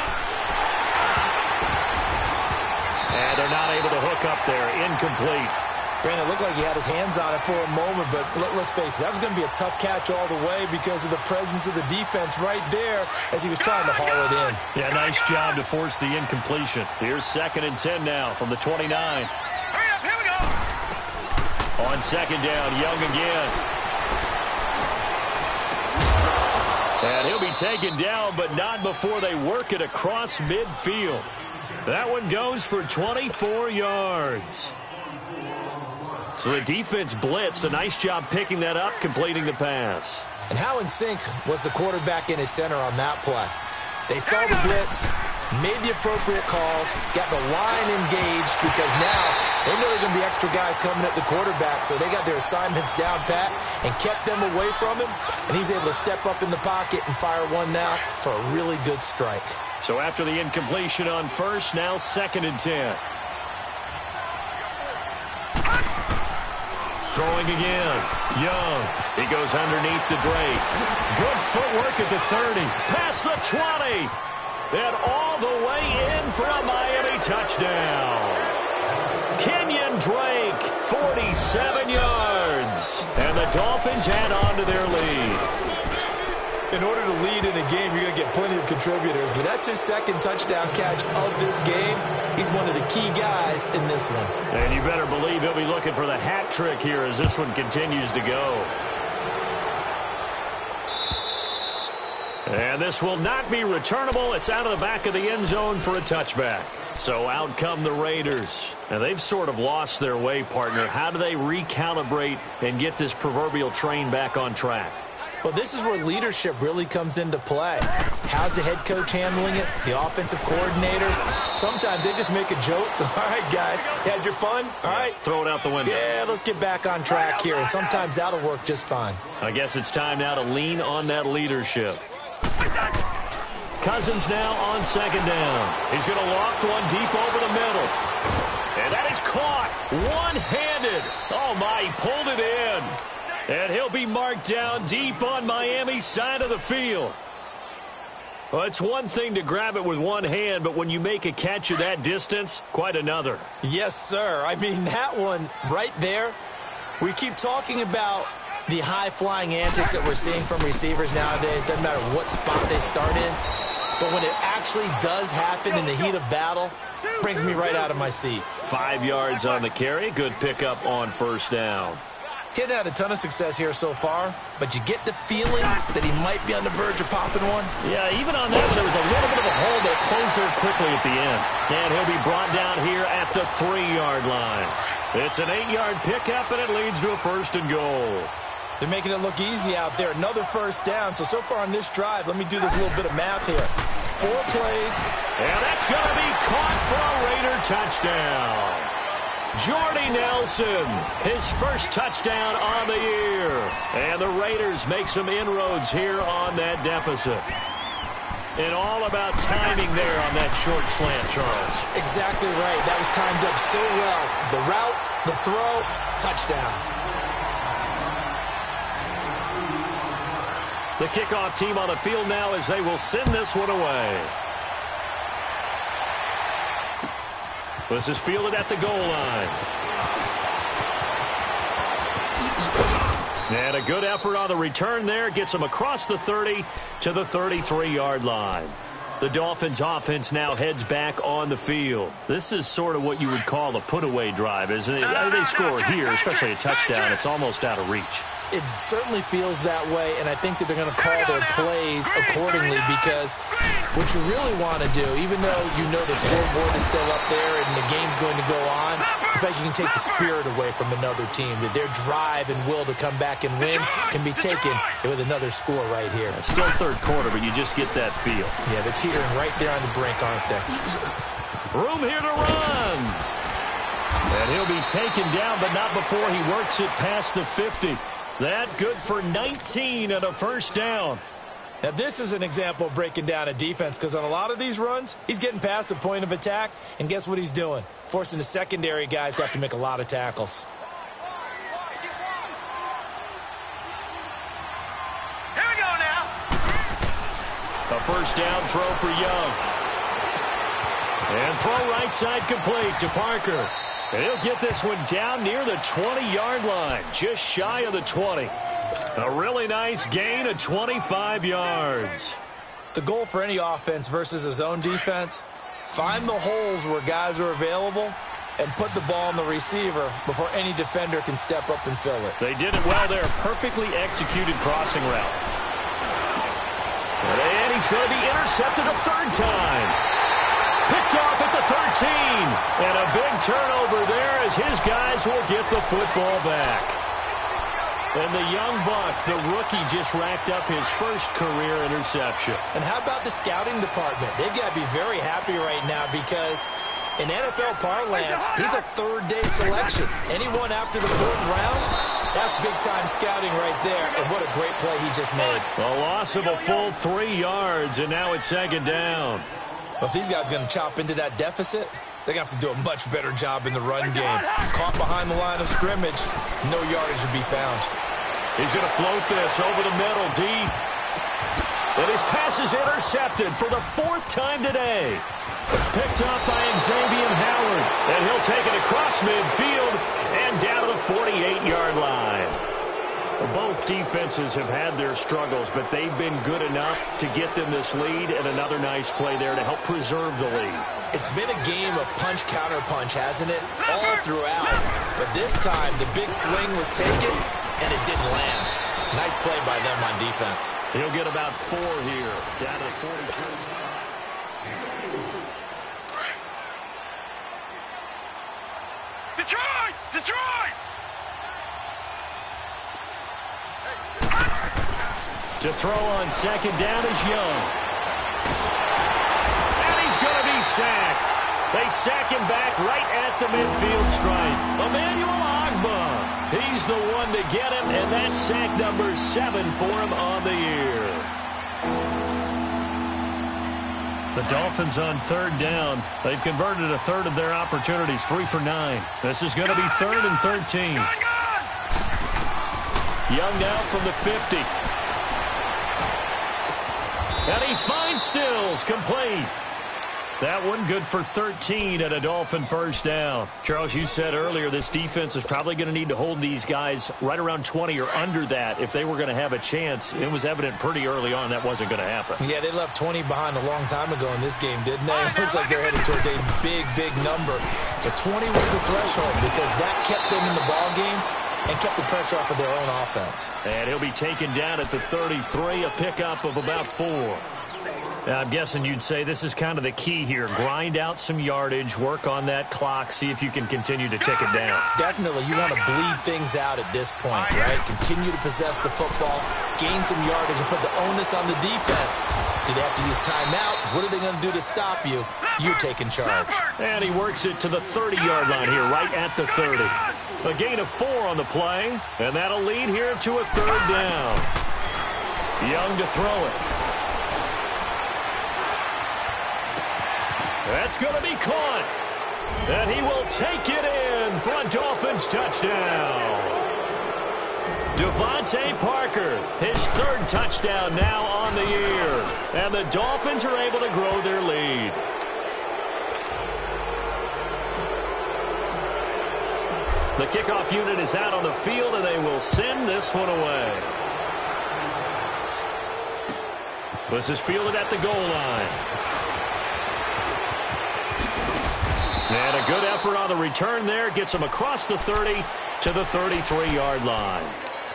S3: And they're not able to hook up there. Incomplete.
S4: Brandon, it looked like he had his hands on it for a moment, but let's face it, that was going to be a tough catch all the way because of the presence of the defense right there as he was trying to haul it in.
S3: Yeah, nice job to force the incompletion. Here's 2nd and 10 now from the 29.
S5: Hurry up, here we go.
S3: On 2nd down, Young again. And he'll be taken down, but not before they work it across midfield. That one goes for 24 yards. So the defense blitzed. A nice job picking that up, completing the pass.
S4: And how in sync was the quarterback in his center on that play? They saw the blitz, made the appropriate calls, got the line engaged because now they know there are going to be extra guys coming at the quarterback, so they got their assignments down pat and kept them away from him, and he's able to step up in the pocket and fire one now for a really good strike.
S3: So after the incompletion on first, now 2nd and 10. Throwing again. Young. He goes underneath the Drake. Good footwork at the 30. Past the 20. And all the way in for a Miami touchdown. Kenyon Drake, 47 yards. And the Dolphins add on to their lead.
S4: In order to lead in a game, you're going to get plenty of contributors, but that's his 2nd touchdown catch of this game. He's one of the key guys in this one.
S3: And you better believe he'll be looking for the hat trick here as this one continues to go. And this will not be returnable. It's out of the back of the end zone for a touchback. So out come the Raiders. Now they've sort of lost their way, partner. How do they recalibrate and get this proverbial train back on track?
S4: Well, this is where leadership really comes into play. How's the head coach handling it? The offensive coordinator? Sometimes they just make a joke. All right, guys, had your fun? All right.
S3: Throw it out the window.
S4: Yeah, let's get back on track here, and sometimes that'll work just fine.
S3: I guess it's time now to lean on that leadership. Cousins now on 2nd down. He's going to loft one deep over the middle. And that is caught one-handed. Oh, my, he pulled it in. And he'll be marked down deep on Miami's side of the field. Well, it's one thing to grab it with one hand, but when you make a catch of that distance, quite another.
S4: Yes, sir. I mean, that one right there, we keep talking about the high-flying antics that we're seeing from receivers nowadays. Doesn't matter what spot they start in. But when it actually does happen in the heat of battle, it brings me right out of my seat.
S3: 5 yards on the carry. Good pickup on first down.
S4: He hadn't had a ton of success here so far, but you get the feeling that he might be on the verge of popping one.
S3: Yeah, even on that one, there was a little bit of a hole that closed there quickly at the end. And he'll be brought down here at the 3-yard line. It's an 8-yard pickup, and it leads to a 1st and goal.
S4: They're making it look easy out there. Another first down. So far on this drive, let me do this little bit of math here. 4 plays.
S3: And that's going to be caught for a Raider touchdown. Jordy Nelson, his first touchdown on the year. And the Raiders make some inroads here on that deficit. And all about timing there on that short slant, Charles.
S4: Exactly right. That was timed up so well. The route, the throw, touchdown.
S3: The kickoff team on the field now as they will send this one away. This is fielded at the goal line. And a good effort on the return there. Gets them across the 30 to the 33-yard line. The Dolphins offense now heads back on the field. This is sort of what you would call a put-away drive, isn't it? They score here, especially a touchdown. It's almost out of reach.
S4: It certainly feels that way, and I think that they're going to call their plays accordingly because what you really want to do, even though you know the scoreboard is still up there and the game's going to go on, in fact, you can take the spirit away from another team. That their drive and will to come back and win can be taken with another score right here.
S3: It's still third quarter, but you just get that feel.
S4: Yeah, they're teetering right there on the brink, aren't they?
S3: Room here to run. And he'll be taken down, but not before he works it past the 50. That good for 19 and a first down.
S4: Now, this is an example of breaking down a defense because on a lot of these runs, he's getting past the point of attack, and guess what he's doing? Forcing the secondary guys to have to make a lot of tackles.
S5: Here we go now.
S3: A first down throw for Young. And throw right side complete to Parker. And he'll get this one down near the 20-yard line, just shy of the 20. A really nice gain of 25 yards.
S4: The goal for any offense versus his own defense, find the holes where guys are available and put the ball on the receiver before any defender can step up and fill it.
S3: They did it well there. Perfectly executed crossing route. And he's going to be intercepted a third time. Picked off at the 13. And a big turnover there as his guys will get the football back. And the young buck, the rookie, just racked up his first career interception.
S4: And how about the scouting department? They've got to be very happy right now because in NFL parlance, he's a third-day selection. Anyone after the fourth round, that's big-time scouting right there. And what a great play he just made.
S3: A loss of a full 3 yards, and now it's second down.
S4: Well, if these guys are going to chop into that deficit, they're going to have to do a much better job in the run game. Caught behind the line of scrimmage, no yardage to be found.
S3: He's going to float this over the middle, deep. And his pass is intercepted for the 4th time today. Picked up by Xavier Howard. And he'll take it across midfield and down to the 48-yard line. Both defenses have had their struggles, but they've been good enough to get them this lead, and another nice play there to help preserve the lead.
S4: It's been a game of punch-counter-punch, hasn't it? All throughout. But this time, the big swing was taken, and it didn't land. Nice play by them on defense.
S3: He'll get about 4 here, down to 43.
S5: Detroit! Detroit!
S3: To throw on second down is Young. And he's going to be sacked. They sack him back right at the midfield stripe. Emmanuel Ogbah. He's the one to get him, and that's sack number 7 for him on the year. The Dolphins on third down. They've converted a third of their opportunities, 3 for 9. This is going to be 3rd and 13. Young now from the 50. And he finds Stills, complete. That one good for 13 and a Dolphin first down. Charles, you said earlier this defense is probably going to need to hold these guys right around 20 or under that if they were going to have a chance. It was evident pretty early on that wasn't going to happen.
S4: Yeah, they left 20 behind a long time ago in this game, didn't they? It looks like they're headed towards a big, big number. But 20 was the threshold because that kept them in the ball game and kept the pressure off of their own offense.
S3: And he'll be taken down at the 33, a pickup of about 4. Now, I'm guessing you'd say this is kind of the key here. Grind out some yardage, work on that clock, see if you can continue to tick it down.
S4: Definitely. You want to bleed things out at this point, right? Continue to possess the football, gain some yardage, and put the onus on the defense. Do they have to use timeouts? What are they going to do to stop you? You're taking charge.
S3: And he works it to the 30-yard line here, right at the 30. A gain of 4 on the play, and that'll lead here to a 3rd down. Young to throw it. That's going to be caught. And he will take it in for a Dolphins touchdown. Devontae Parker, his 3rd touchdown now on the year. And the Dolphins are able to grow their lead. The kickoff unit is out on the field, and they will send this one away. This is fielded at the goal line. And a good effort on the return there. Gets him across the 30 to the 33-yard line.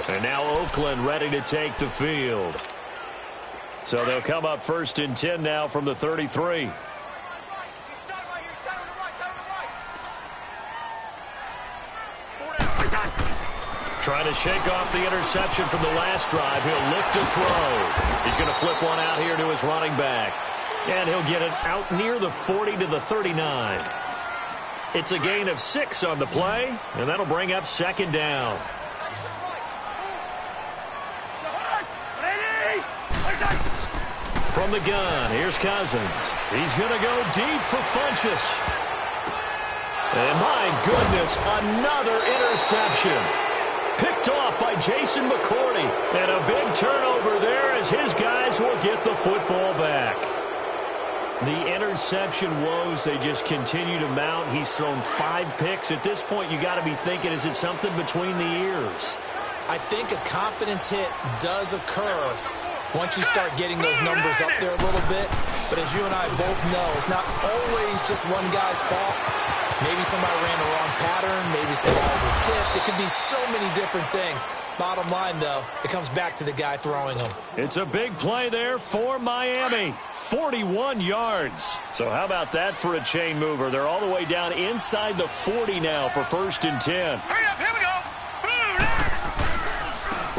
S3: And now Oakland ready to take the field. So they'll come up 1st and 10 now from the 33. Trying to shake off the interception from the last drive. He'll look to throw. He's going to flip one out here to his running back. And he'll get it out near the 40 to the 39. It's a gain of 6 on the play, and that'll bring up 2nd down. From the gun, here's Cousins. He's going to go deep for Funchess. And my goodness, another interception. Picked off by Jason McCourty. And a big turnover there as his guys will get the football back. The interception woes, they just continue to mount. He's thrown 5 picks. At this point, you got to be thinking, is it something between the ears?
S4: I think a confidence hit does occur once you start getting those numbers up there a little bit. But as you and I both know, it's not always just one guy's fault. Maybe somebody ran the wrong pattern. Maybe some balls were tipped. It could be so many different things. Bottom line, though, it comes back to the guy throwing them.
S3: It's a big play there for Miami. 41 yards. So how about that for a chain mover? They're all the way down inside the 40 now for 1st and 10.
S5: Hurry up, here we go.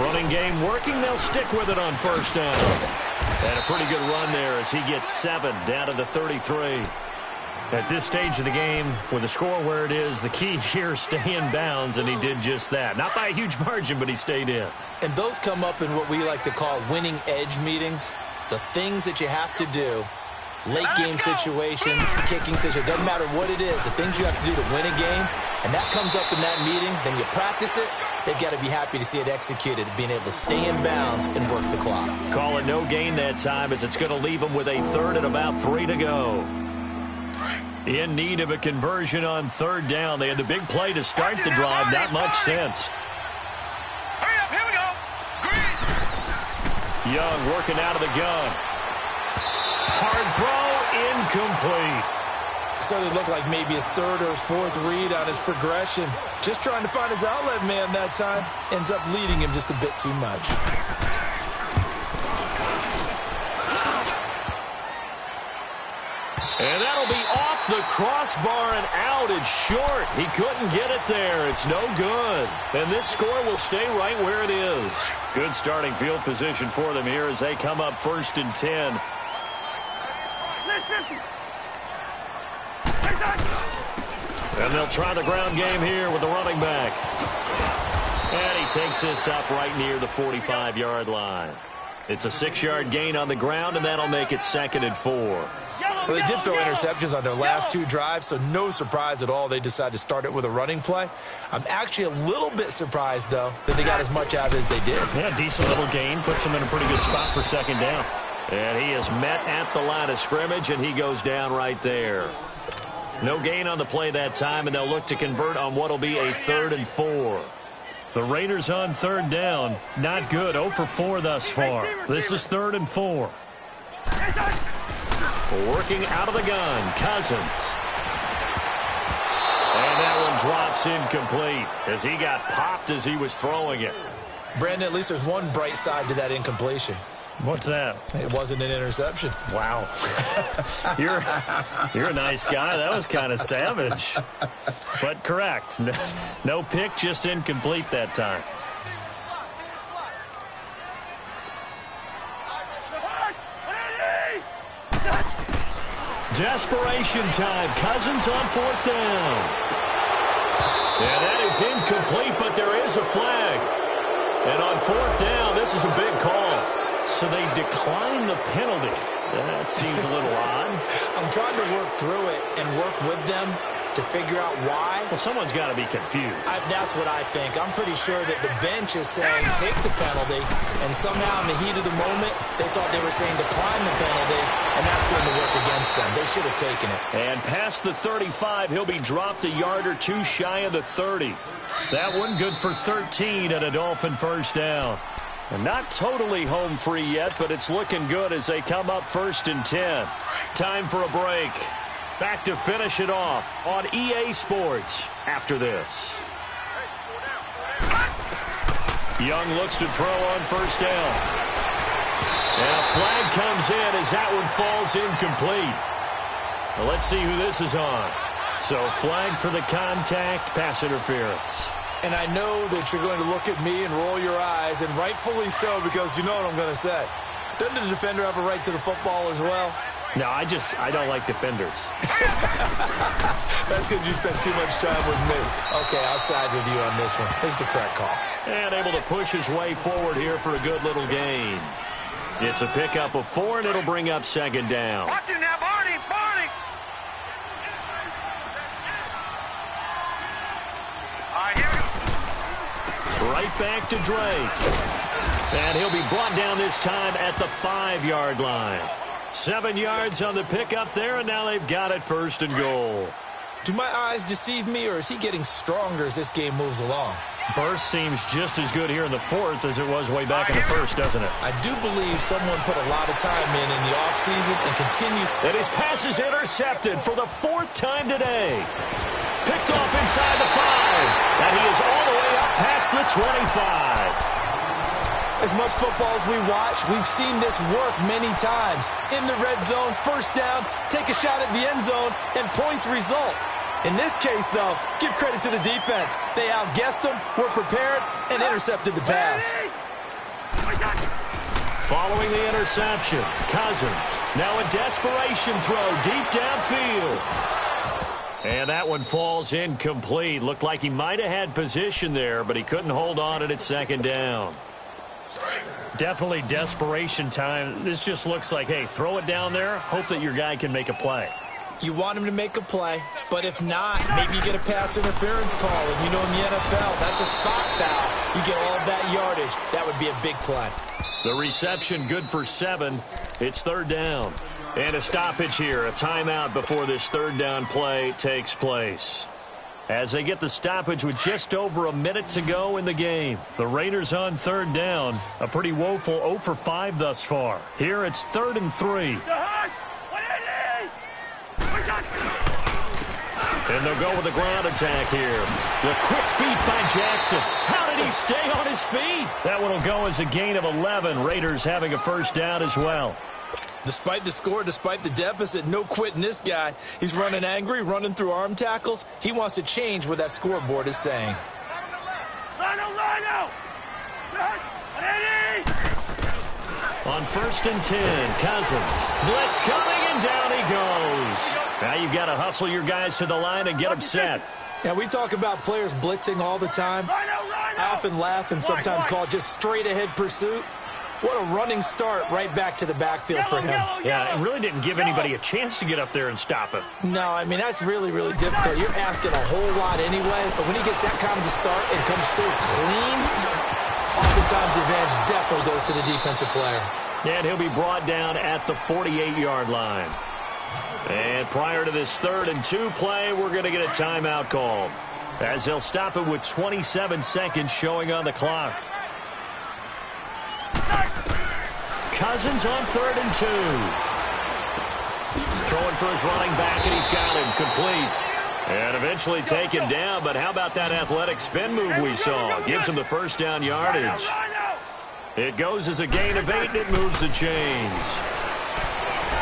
S3: Running game working. They'll stick with it on 1st down. And a pretty good run there as he gets 7 down to the 33. At this stage of the game, with the score where it is, the key here is stay in bounds, and he did just that. Not by a huge margin, but he stayed in.
S4: And those come up in what we like to call winning edge meetings. The things that you have to do, late game situations, kicking situations, doesn't matter what it is, the things you have to do to win a game, and that comes up in that meeting, then you practice it. They've got to be happy to see it executed, being able to stay in bounds and work the clock.
S3: Call it no gain that time as it's going to leave him with a 3rd and about 3 to go. In need of a conversion on 3rd down. They had the big play to start the drive. Not much sense.
S5: Hurry up, here we go. Green.
S3: Young working out of the gun. Hard throw, incomplete.
S4: So it looked like maybe his 3rd or his 4th read on his progression. Just trying to find his outlet man that time. Ends up leading him just a bit too much.
S3: And that'll be off the crossbar and out. It's short. He couldn't get it there. It's no good. And this score will stay right where it is. Good starting field position for them here as they come up 1st and 10. And they'll try the ground game here with the running back. And he takes this up right near the 45-yard line. It's a 6-yard gain on the ground, and that'll make it 2nd and 4.
S4: Well, they did throw interceptions on their last 2 drives, so no surprise at all they decided to start it with a running play. I'm actually a little bit surprised, though, that they got as much out of it as they did.
S3: Yeah, decent little gain. Puts them in a pretty good spot for 2nd down. And he is met at the line of scrimmage, and he goes down right there. No gain on the play that time, and they'll look to convert on what will be a 3rd and 4. The Raiders on 3rd down. Not good. 0 for 4 thus far. This is 3rd and 4. Working out of the gun, Cousins. And that one drops incomplete as he got popped as he was throwing it.
S4: Brandon, at least there's one bright side to that incompletion.
S3: What's that?
S4: It wasn't an interception.
S3: Wow. You're a nice guy. That was kind of savage. But correct. No pick, just incomplete that time. Desperation time. Cousins on 4th down. Yeah, that is incomplete, but there is a flag. And on 4th down, this is a big call. So they decline the penalty. That seems a little odd.
S4: I'm trying to work through it and work with them. to figure out why.
S3: Well, someone's got to be confused.
S4: That's what I think. I'm pretty sure that the bench is saying take the penalty, and somehow in the heat of the moment, they thought they were saying decline the penalty, and that's going to work against them. They should have taken it.
S3: And past the 35, he'll be dropped a yard or two shy of the 30. That one good for 13 and a Dolphin first down. And not totally home free yet, but it's looking good as they come up 1st and 10. Time for a break. Back to finish it off on EA Sports after this. Young looks to throw on first down. And a flag comes in as that one falls incomplete. Well, let's see who this is on. So flag for the contact, pass interference.
S4: And I know that you're going to look at me and roll your eyes, and rightfully so, because you know what I'm going to say. Doesn't the defender have a right to the football as well?
S3: No, I don't like defenders.
S4: That's because you spent too much time with me. Okay, I'll side with you on this one. Here's the correct call.
S3: And able to push his way forward here for a good little gain. It's a pickup of 4, and it'll bring up 2nd down.
S5: Watch him now, Barney, Barney. All right, here we go.
S3: Right back to Drake. And he'll be brought down this time at the 5-yard line. 7 yards on the pickup there, and now they've got it 1st and goal.
S4: Do my eyes deceive me, or is he getting stronger as this game moves along?
S3: Burst seems just as good here in the 4th as it was way back in the 1st, doesn't it?
S4: I do believe someone put a lot of time in the offseason and continues.
S3: And his pass is intercepted for the 4th time today. Picked off inside the 5. And he is all the way up past the 25.
S4: As much football as we watch, we've seen this work many times. In the red zone, first down, take a shot at the end zone, and points result. In this case, though, give credit to the defense. They outguessed them, were prepared, and intercepted the pass.
S3: Following the interception, Cousins. Now a desperation throw deep downfield. And that one falls incomplete. Looked like he might have had position there, but he couldn't hold on at 2nd down. Definitely desperation time. This just looks like, hey, throw it down there, hope that your guy can make a play.
S4: You want him to make a play, but if not, maybe you get a pass interference call. And you know in the NFL, that's a spot foul. You get all of that yardage. That would be a big play.
S3: The reception good for 7. It's 3rd down. And a stoppage here, a timeout before this 3rd down play takes place. As they get the stoppage with just over a minute to go in the game. The Raiders on 3rd down. A pretty woeful 0 for 5 thus far. Here it's 3rd and 3. And they'll go with the ground attack here. The quick feet by Jackson. How did he stay on his feet? That one will go as a gain of 11. Raiders having a first down as well.
S4: Despite the score, despite the deficit, no quitting this guy. He's running angry, running through arm tackles. He wants to change what that scoreboard is saying.
S3: On 1st and 10, Cousins. Blitz coming, and down he goes. Now you've got to hustle your guys to the line and get them set.
S4: Now, we talk about players blitzing all the time. I often laugh and sometimes call it just straight-ahead pursuit. What a running start right back to the backfield for him.
S3: Yeah, it really didn't give anybody a chance to get up there and stop him.
S4: No, I mean, that's really, really difficult. You're asking a whole lot anyway, but when he gets that kind of a start and comes through clean, oftentimes the advantage definitely goes to the defensive player.
S3: And he'll be brought down at the 48-yard line. And prior to this 3rd and 2 play, we're going to get a timeout called, as they'll stop it with 27 seconds showing on the clock. Cousins on 3rd and 2. Throwing for his running back, and he's got him complete. And eventually taken down, but how about that athletic spin move we saw? Gives him the first down yardage. It goes as a gain of 8, and it moves the chains.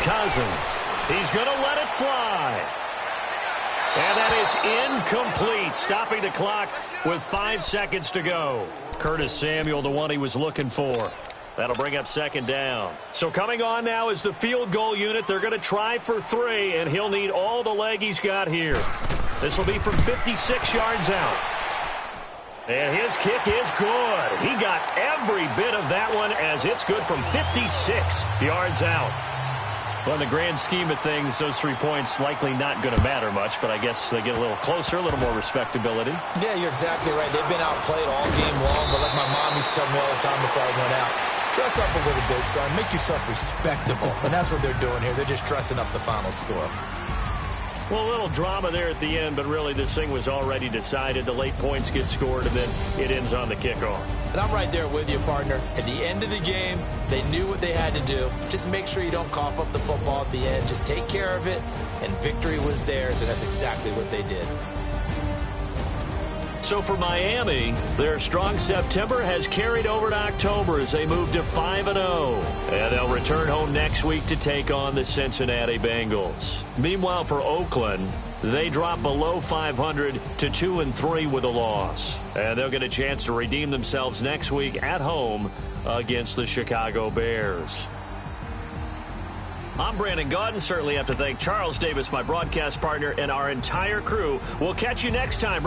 S3: Cousins, he's going to let it fly. And that is incomplete, stopping the clock with 5 seconds to go. Curtis Samuel, the one he was looking for. That'll bring up 2nd down. So coming on now is the field goal unit. They're going to try for 3, and he'll need all the leg he's got here. This will be from 56 yards out. And his kick is good. He got every bit of that one as it's good from 56 yards out. Well, in the grand scheme of things, those 3 points likely not going to matter much, but I guess they get a little closer, a little more respectability.
S4: Yeah, you're exactly right. They've been outplayed all game long, but like my mom used to tell me all the time before I went out, dress up a little bit, son. Make yourself respectable. And that's what they're doing here. They're just dressing up the final score.
S3: Well, a little drama there at the end, but really this thing was already decided. The late points get scored, and then it ends on the kickoff.
S4: And I'm right there with you, partner. At the end of the game, they knew what they had to do. Just make sure you don't cough up the football at the end. Just take care of it, and victory was theirs, and that's exactly what they did.
S3: So for Miami, their strong September has carried over to October as they move to 5-0. And they'll return home next week to take on the Cincinnati Bengals. Meanwhile, for Oakland, they drop below 500 to 2-3 with a loss. And they'll get a chance to redeem themselves next week at home against the Chicago Bears. I'm Brandon Gaudin. Certainly have to thank Charles Davis, my broadcast partner, and our entire crew. We'll catch you next time.